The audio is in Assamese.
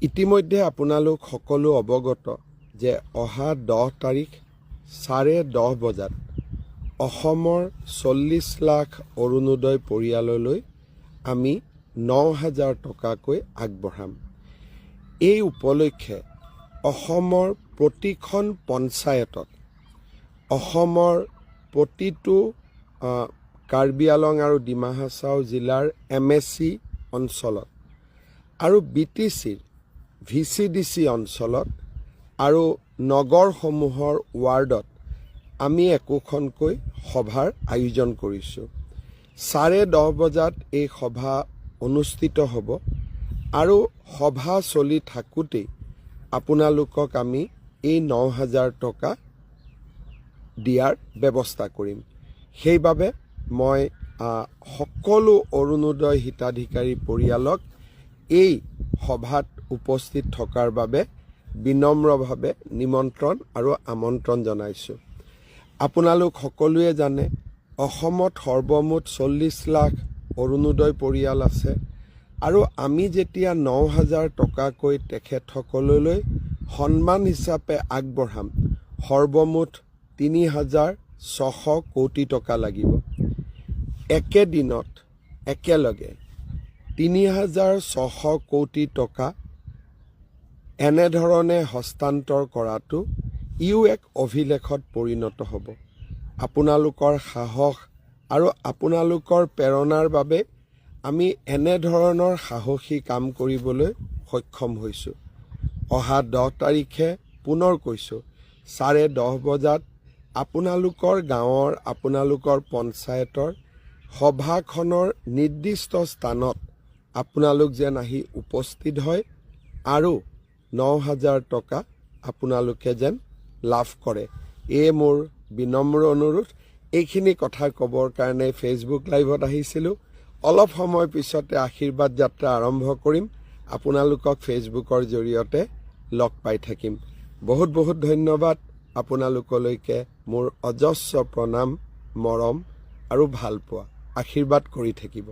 ইতিমধ্যে আপোনালোক সকলো অৱগত যে অহা 10 তাৰিখ 10:30 বজাত অসমৰ 40 লাখ অৰুণোদয় পৰিয়াললৈ আমি 9,000 টকাকৈ আগবঢ়াম। এই উপলক্ষে অসমৰ প্ৰতিখন পঞ্চায়তত অসমৰ প্ৰতিটো কাৰ্বি আলং আৰু ডিমা হাছাও জিলাৰ MSC অঞ্চলত আৰু BTCৰ VCDC অঞ্চলত আৰু নগৰসমূহৰ ৱাৰ্ডত আমি একোখনকৈ সভাৰ আয়োজন কৰিছোঁ। 10:30 বজাত এই সভা অনুষ্ঠিত হ'ব আৰু সভা চলি থাকোঁতেই আপোনালোকক আমি এই 9,000 টকা দিয়াৰ ব্যৱস্থা কৰিম। সেইবাবে মই সকলো অৰুণোদয় হিতাধিকাৰী পৰিয়ালক এই সভাত উপস্থিত থকাৰ বাবে বিনম্ৰভাৱে নিমন্ত্ৰণ আৰু আমন্ত্ৰণ জনাইছোঁ। আপোনালোক সকলোৱে জানে অসমত সৰ্বমুঠ 40 লাখ অৰুণোদয় পৰিয়াল আছে আৰু আমি যেতিয়া 9,000 টকাকৈ তেখেতসকললৈ সন্মান হিচাপে আগবঢ়াম সৰ্বমুঠ 3,600 কোটি টকা লাগিব। একেদিনত একেলগে 3,600 কোটি টকা এনেধৰণে হস্তান্তৰ কৰাটো এক অভিলেখত পৰিণত হ'ব। আপোনালোকৰ সাহস আৰু আপোনালোকৰ প্ৰেৰণাৰ বাবে আমি এনেধৰণৰ সাহসী কাম কৰিবলৈ সক্ষম হৈছোঁ। অহা 10 তাৰিখে পুনৰ কৈছোঁ 10:30 বজাত আপোনালোকৰ গাঁৱৰ আপোনালোকৰ পঞ্চায়তৰ সভাখনৰ নিৰ্দিষ্ট স্থানত আপোনালোক যেন আহি উপস্থিত হয় আৰু 9,000 টকা আপোনালোকে যেন লাভ কৰে। এই মোৰ বিনম্ৰ অনুৰোধ। এইখিনি কথা ক'বৰ কাৰণে ফেচবুক লাইভত আহিছিলোঁ। অলপ সময় পিছতে আশীৰ্বাদ যাত্ৰা আৰম্ভ কৰিম। আপোনালোকক ফেচবুকৰ জৰিয়তে লগ পাই থাকিম। বহুত বহুত ধন্যবাদ। আপোনালোকলৈকে মোৰ অজস্ৰ প্ৰণাম, মৰম আৰু ভালপোৱা। আশীৰ্বাদ কৰি থাকিব।